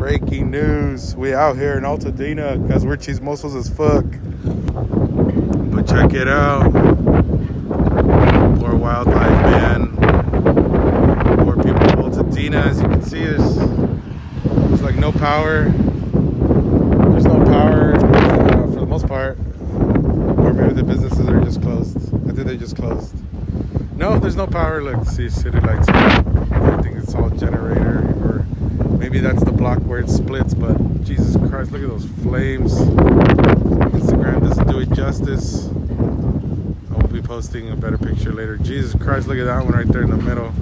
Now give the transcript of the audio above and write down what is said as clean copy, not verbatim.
Breaking news. We out here in Altadena because we're chismosos as fuck. But check it out. Poor wildlife, man. Poor people in Altadena. As you can see, there's like no power. There's no power for the most part. Or maybe the businesses are just closed. I think they just closed. No, there's no power. Look, see city lights. I think it's all generator, or maybe that's the block where it splits. But Jesus Christ, look at those flames. Instagram doesn't do it justice. I'll be posting a better picture later. Jesus Christ, look at that one right there in the middle.